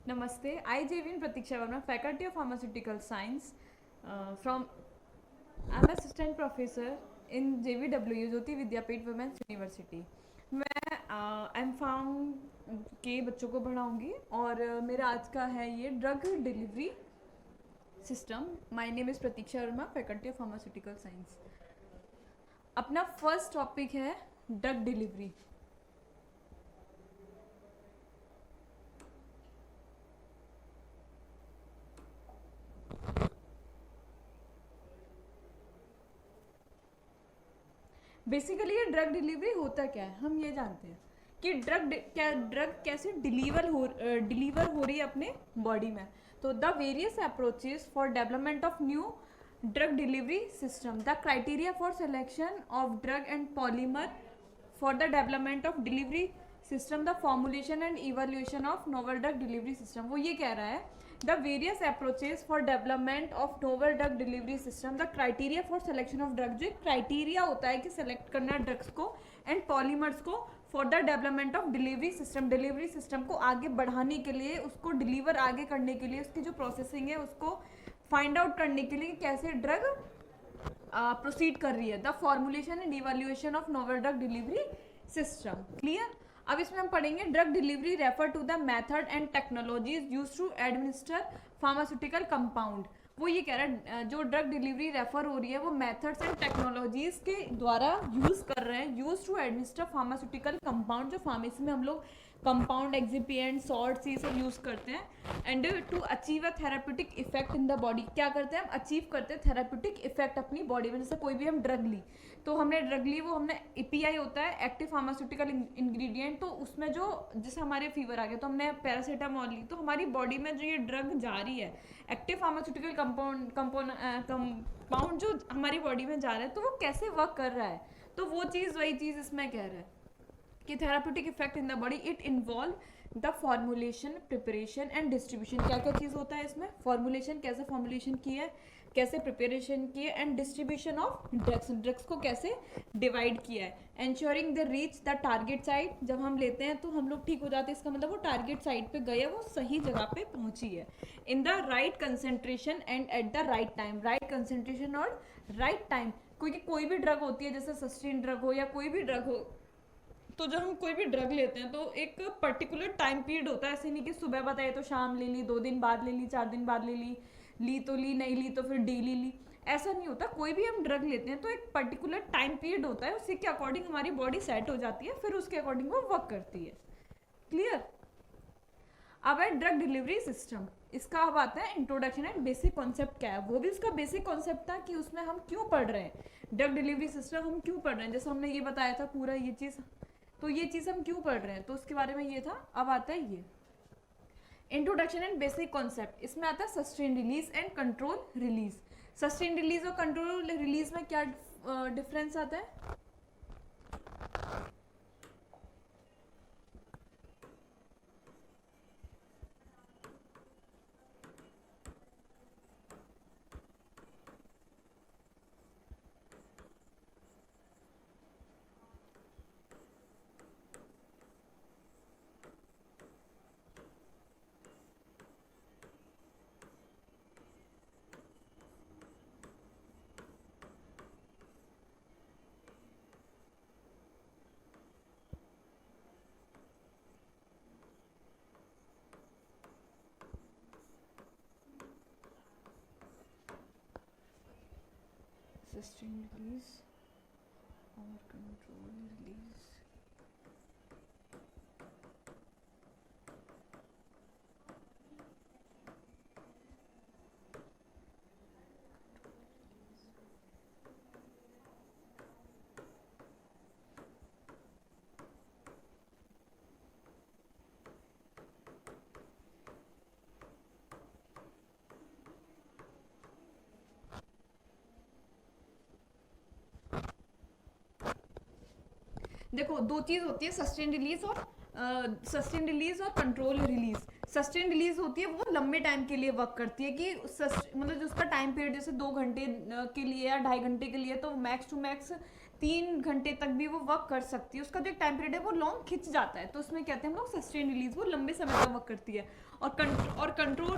Namaste. I, Javin Pratiksha Verma, Faculty of Pharmaceutical Science. From I'm assistant professor in JVW Jyoti Vidyapeeth Women's University. मैं M farm के बच्चों को पढ़ाऊँगी और मेरा आज का है ये drug delivery system. My name is Pratiksha Verma, faculty of pharmaceutical science. अपना फर्स्ट टॉपिक है ड्रग डिलीवरी. बेसिकली ये ड्रग डिलीवरी होता क्या है, हम ये जानते हैं कि ड्रग कैसे डिलीवर हो रही है अपने बॉडी में. तो the various approaches for development of new drug delivery system, the criteria for selection of drug and polymer for the development of delivery system, the formulation and evolution of novel drug delivery system. वो ये कह रहा है the various approaches for development of novel drug delivery system, the criteria for selection of drug. जो एक criteria होता है कि सेलेक्ट करना है ड्रग्स को एंड पॉलीमर्स को for the development of delivery system. Delivery system को आगे बढ़ाने के लिए, उसको डिलीवर आगे करने के लिए, उसकी जो प्रोसेसिंग है उसको फाइंड आउट करने के लिए कैसे ड्रग प्रोसीड कर रही है. The formulation and evaluation of novel drug delivery system. Clear. अब इसमें हम पढ़ेंगे drug delivery refer to the method and technologies use to administer pharmaceutical compound. वो ये कह रहा है जो ड्रग डिलीवरी रेफर हो रही है वो मेथड्स एंड टेक्नोलॉजीज के द्वारा यूज कर रहे हैं, use to administer pharmaceutical compound. जो फार्मेसी में हम लोग कंपाउंड, एक्सिपिएंट, सॉल्ट्स ये सब यूज करते हैं. And to achieve a therapeutic effect in the body. क्या करते हैं हम, अचीव करते हैं थेराप्यूटिक इफेक्ट अपनी बॉडी में. जैसे कोई भी हम ड्रग ली, तो हमने ड्रग ली, वो हमने एपीआई होता है, एक्टिव फार्मास्यूटिकल इंग्रेडिएंट. तो उसमें जो जैसे हमारे फीवर आ गया तो हमने पैरासीटामोल ली, तो हमारी बॉडी में जो ये ड्रग जा रही है, एक्टिव फार्मास्यूटिकल कंपाउंड जो हमारी बॉडी में जा रहा है, तो वो कैसे वर्क कर रहा है. तो वो चीज़, वही चीज़ इसमें कह रहा है कि therapeutic effect in the body. It involve the formulation, preparation and distribution. क्या क्या चीज़ होता है इसमें, फॉर्मुलेशन, कैसे फॉर्मुलेशन की है, कैसे प्रिपरेशन की है, and distribution of drugs, drugs को कैसे डिवाइड किया है. Ensuring the reach the target site. जब हम लेते हैं तो हम लोग ठीक हो जाते हैं, इसका मतलब वो टारगेट साइट पे गए, वो सही जगह पे पहुंची है. In the right concentration and at the right time. Right concentration और राइट टाइम. क्योंकि कोई भी ड्रग होती है, जैसे सस्टेन ड्रग हो या कोई भी ड्रग हो, तो जब हम कोई भी ड्रग लेते हैं तो एक पर्टिकुलर टाइम पीरियड होता है. ऐसे नहीं कि सुबह बताए तो शाम ले ली, 2 दिन बाद ले ली, 4 दिन बाद ले ली तो ली, नहीं ली तो फिर डेली ली. ऐसा नहीं होता. कोई भी हम ड्रग लेते हैं तो एक पर्टिकुलर टाइम पीरियड होता है, उसी के अकॉर्डिंग हमारी बॉडी सेट हो जाती है, फिर उसके अकॉर्डिंग वो वर्क करती है. क्लियर. अब है ड्रग डिलीवरी सिस्टम. इसका अब आता है इंट्रोडक्शन एंड बेसिक कॉन्सेप्ट क्या है. वो भी उसका बेसिक कॉन्सेप्ट था कि उसमें हम क्यों पढ़ रहे हैं, ड्रग डिलीवरी सिस्टम हम क्यों पढ़ रहे हैं. जैसे हमने ये बताया था पूरा ये चीज़, तो ये चीज़ हम क्यों पढ़ रहे हैं, तो उसके बारे में ये था. अब आता है ये इंट्रोडक्शन एंड बेसिक कॉन्सेप्ट. इसमें आता है sustain release and control release. Sustain release और कंट्रोल रिलीज में क्या डिफरेंस आता है. सस्टेन रिलीज और कंट्रोल रिलीज. देखो दो चीज़ होती है, सस्टेन रिलीज और कंट्रोल रिलीज. सस्टेन रिलीज होती है वो लंबे टाइम के लिए वर्क करती है कि मतलब उसका टाइम पीरियड जैसे 2 घंटे के लिए या 2.5 घंटे के लिए, तो मैक्स टू मैक्स 3 घंटे तक भी वो वर्क कर सकती है. उसका जो टाइम पीरियड है वो लॉन्ग खिंच जाता है, तो उसमें कहते हैं हम लोग सस्टेन रिलीज, वो लंबे समय तक वर्क करती है. और कंट्रोल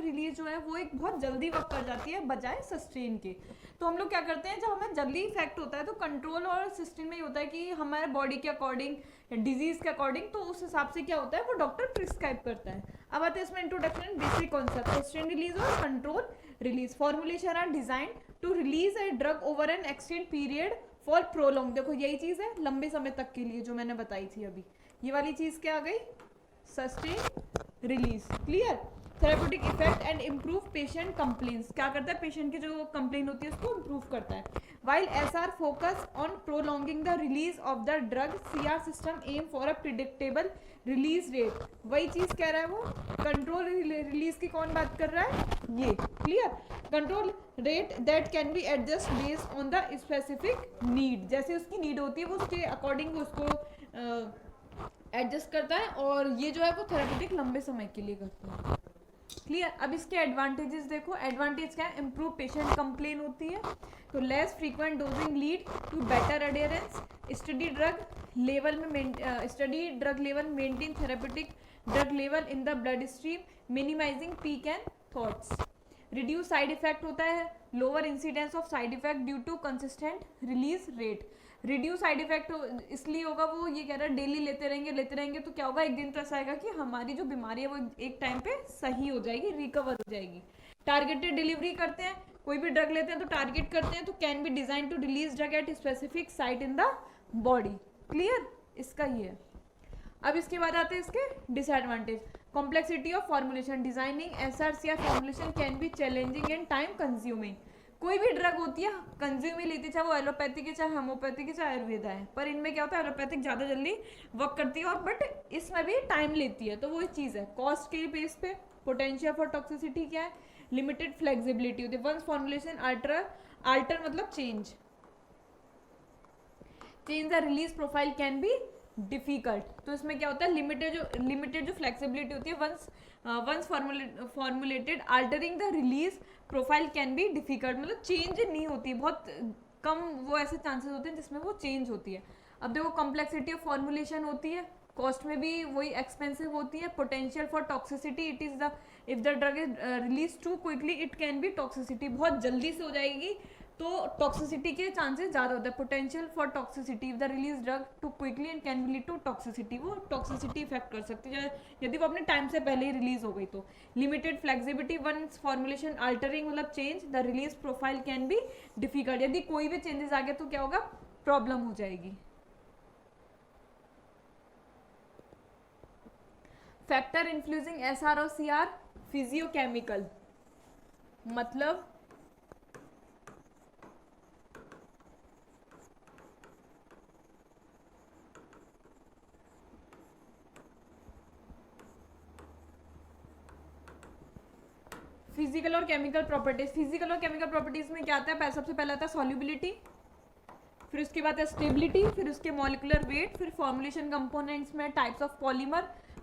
रिलीज जो है वो एक बहुत जल्दी वर्क कर जाती है बजाय सस्टेन के। तो हम लोग क्या करते हैं, जब हमें जल्दी इफेक्ट होता है तो कंट्रोल और सस्टेन में ये होता है कि हमारे बॉडी के अकॉर्डिंग, डिजीज के अकॉर्डिंग, तो उस हिसाब से क्या होता है वो डॉक्टर प्रिस्क्राइब करता है। अब आते हैं इसमें introduction and basic concept. Sustain release और control release formulation are design to release a drug over an extend period for prolong. देखो यही चीज है लंबे समय तक के लिए जो मैंने बताई थी अभी, ये वाली चीज क्या आ गई, sustain release. Clear. Therapeutic effect and improve patient complaints, क्या करता है पेशेंट की जो कंप्लेन होती है उसको इम्प्रूव करता है। While SR focus on prolonging the release of the drug, CR system aim for a predictable release rate. वही चीज कह रहा है वो, कंट्रोल रिलीज की कौन बात कर रहा है, ये। Clear. Control rate that can be adjust based on the specific need, जैसे उसकी नीड होती है वो उसके अकॉर्डिंग उसको एडजस्ट करता है, और ये जो है वो थेरेप्यूटिक लंबे समय के लिए करता है। क्लियर। अब इसके एडवांटेजेस देखो। एडवांटेज क्या है, इम्प्रूव पेशेंट कंप्लेन होती है, तो less frequent dosing lead to better adherence, steady drug level maintain therapeutic drug level in the blood stream, minimizing peak and troughs. Reduce side effect होता है, lower incidence of side effect due to consistent release rate. Reduce side effect इसलिए होगा, वो ये कह रहा है daily लेते रहेंगे तो क्या होगा, एक दिन तो ऐसा आएगा कि हमारी जो बीमारी है वो एक टाइम पे सही हो जाएगी, रिकवर हो जाएगी। टारगेटेड डिलीवरी करते हैं, कोई भी ड्रग लेते हैं तो टारगेट करते हैं, तो can be design to release drug at specific site in the body. Clear, इसका ये है। अब इसके बाद आते हैं इसके disadvantage. Complexity of formulation, designing SRCR formulation can be challenging and time consuming. कोई भी ड्रग होती है कंज्यूम ही लेती है, चाहे वो एलोपैथिक है, चाहे होम्योपैथिक है, चाहे आयुर्वेदा है, पर इनमें क्या होता है एलोपैथिक ज़्यादा जल्दी वर्क करती है, और बट इसमें भी टाइम लेती है, तो वो एक चीज़ है। कॉस्ट के बेस पे पोटेंशियल फॉर टॉक्सिसिटी क्या है, लिमिटेड फ्लेक्सिबिलिटी होती है। वंस फॉर्मुलेशन अल्टर मतलब change the release profile can be difficult. तो इसमें क्या होता है, लिमिटेड जो फ्लेक्सिबिलिटी होती है, once formulated altering the release profile can be difficult, मतलब चेंज नहीं होती, बहुत कम वो ऐसे चांसेस होते हैं जिसमें वो चेंज होती है। अब देखो कॉम्प्लेक्सिटी ऑफ फॉर्मुलेशन होती है, कॉस्ट में भी वही एक्सपेंसिव होती है। Potential for toxicity, it is the if the drug is release too quickly it can be toxicity, बहुत जल्दी से हो जाएगी तो टॉक्सिसिटी के चांसेस ज़्यादा होता है। Potential for toxicity, if the release drug too quickly and can be lead to toxicity, वो टॉक्सिसिटी इफेक्ट कर सकती है यदि वो अपने टाइम से पहले ही रिलीज हो गई तो। Limited flexibility, once formulation altering मतलब change the release profile can be difficult, यदि कोई भी चेंजेस आ गए तो क्या होगा, प्रॉब्लम हो जाएगी। फैक्टर इन्फ्लुएंसिंग एसआर और सीआर, फिजियोकेमिकल, मतलब फिजिकल और केमिकल प्रॉपर्टीज। फिजिकल और केमिकल प्रॉपर्टीज में क्या आता है, सबसे पहले आता है सॉल्युबिलिटी, फिर उसके बाद है स्टेबिलिटी, फिर उसके मॉलिकुलर वेट, फिर फॉर्मुलेशन कंपोनेंट्स में टाइप्स ऑफ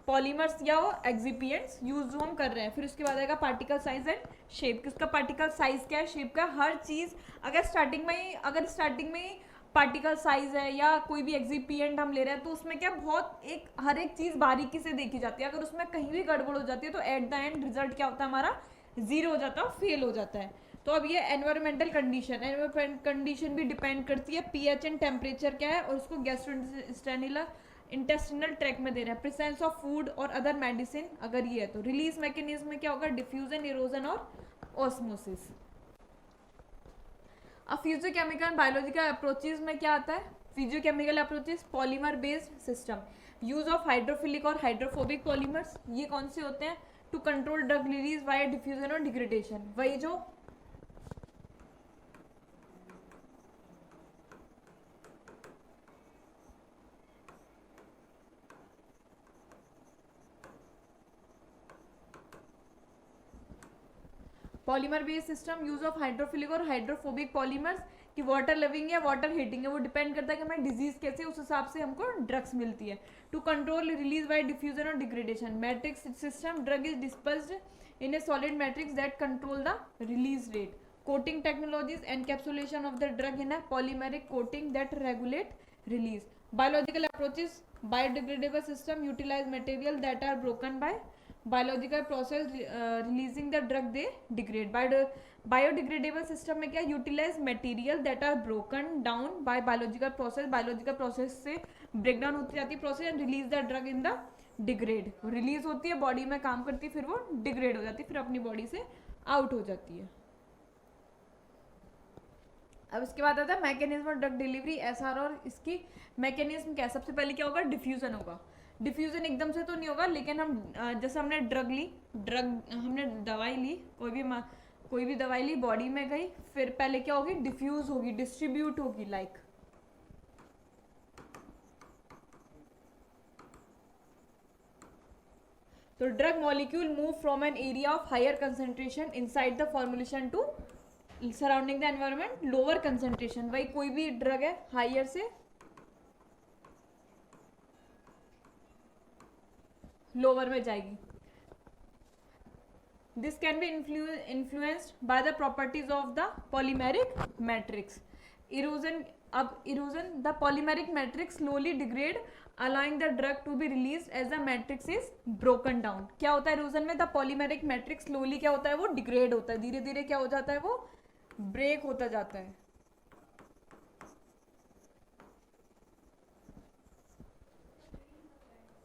पॉलीमर्स या वो एक्सिपिएंट्स यूज जो हम कर रहे हैं, फिर उसके बाद आएगा पार्टिकल साइज एंड शेप। किसका पार्टिकल साइज क्या है, शेप का, हर चीज अगर स्टार्टिंग में ही पार्टिकल साइज है या कोई भी एक्सिपिएंट हम ले रहे हैं तो उसमें क्या बहुत हर एक चीज बारीकी से देखी जाती है। अगर उसमें कहीं भी गड़बड़ हो जाती है तो एट द एंड रिजल्ट क्या होता है, हमारा जीरो हो जाता है, फेल हो जाता है। तो अब ये एनवायरमेंटल कंडीशन भी डिपेंड करती है, पीएच एंड टेम्परेचर क्या है, और उसको इंटेस्टिनल ट्रैक में दे रहे हैं। प्रेजेंस ऑफ फूड और अदर मेडिसिन अगर ये है तो। रिलीज मैकेनिज्म में क्या होगा, डिफ्यूजन, इरोजन और ऑस्मोसिस। अब फिजियोकेमिकल बायोलॉजिकल अप्रोचेज में क्या आता है, physicochemical approaches polymer based system, use of hydrophilic और हाइड्रोफोबिक पॉलीमर्स, ये कौन से होते हैं, to control drug release via diffusion और डिग्रेडेशन। वही जो polymer based system, use of hydrophilic और हाइड्रोफोबिक पॉलीमर्स, कि वाटर लविंग या वाटर हीटिंग है, वो डिपेंड करता है कि हमें डिजीज कैसे, उस हिसाब से हमको ड्रग्स मिलती है। To control release by diffusion और degradation. Matrix system, drug is dispersed in a solid matrix that control the release rate. Coating technologies, encapsulation of the drug in a polymeric coating that regulate release. Biological approaches, biodegradable system utilize material that are broken by biological process, releasing the drug they degrade. Biodegradable system में क्या, utilize material that are broken down by biological process से break down होती जाती है process and release the drug in the degrade. release होती है, body में काम करती है, फिर वो degrade हो जाती है, फिर अपनी body से out हो जाती है. अब इसके बाद आता है mechanism of drug delivery, SR, और इसकी मैकेनिज्म क्या है. सबसे पहले क्या होगा, डिफ्यूजन होगा. डिफ्यूजन एकदम से तो नहीं होगा, लेकिन हम जैसे हमने हमने दवाई ली, कोई भी दवाई ली, बॉडी में गई, फिर पहले क्या होगी, डिफ्यूज होगी, डिस्ट्रीब्यूट होगी. लाइक तो drug molecule move from an area of higher concentration inside the formulation to surrounding the environment lower concentration. वही कोई भी ड्रग है, हायर से लोअर में जाएगी. This can be influenced by the properties of the polymeric matrix. Erosion the polymeric matrix slowly degrade allowing the drug to be released as the matrix is broken down. क्या होता है erosion में, the polymeric matrix slowly क्या होता है, वो degrade होता है, धीरे धीरे क्या हो जाता है, वो ब्रेक होता जाता है.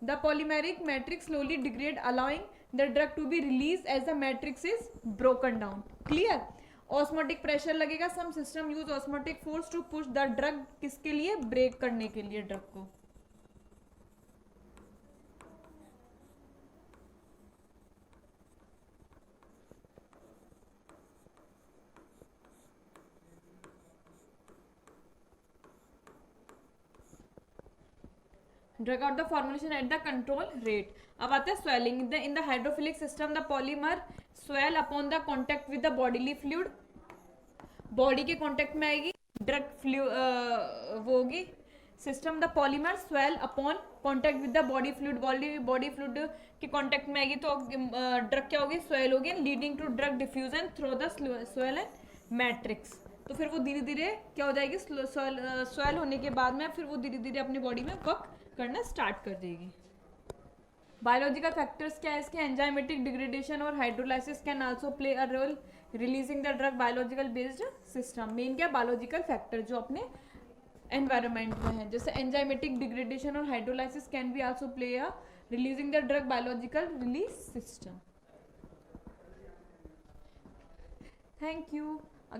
The polymeric matrix slowly degrade allowing the drug to be released as the matrix is broken down. Clear. Osmotic pressure लगेगा, some system use osmotic force to push the drug, किसके लिए, ब्रेक करने के लिए drug को. Drug out the formulation at the control rate. अब आता है swelling. In the hydrophilic system the polymer swell upon the contact with the bodily fluid. Body के कॉन्टेक्ट में आएगी ड्रग वो होगी system. The polymer swell upon contact with the body fluid. Body fluid के contact में आएगी तो drug क्या होगी, स्वेल होगी, leading to drug diffusion through the swell and matrix. तो फिर वो धीरे धीरे क्या हो जाएगी, स्वेल होने के बाद में फिर वो धीरे धीरे अपनी बॉडी में वर्क करना स्टार्ट कर देगी. बायोलॉजिकल फैक्टर्स क्या है इसके, एंजाइमेटिक डिग्रेडेशन और hydrolysis can also play a role releasing the drug biological based system. Main क्या, बायोलॉजिकल फैक्टर जो अपने एनवायरनमेंट में है, जैसे एंजाइमेटिक डिग्रेडेशन और hydrolysis can be also play a releasing the drug biological release system. Thank you.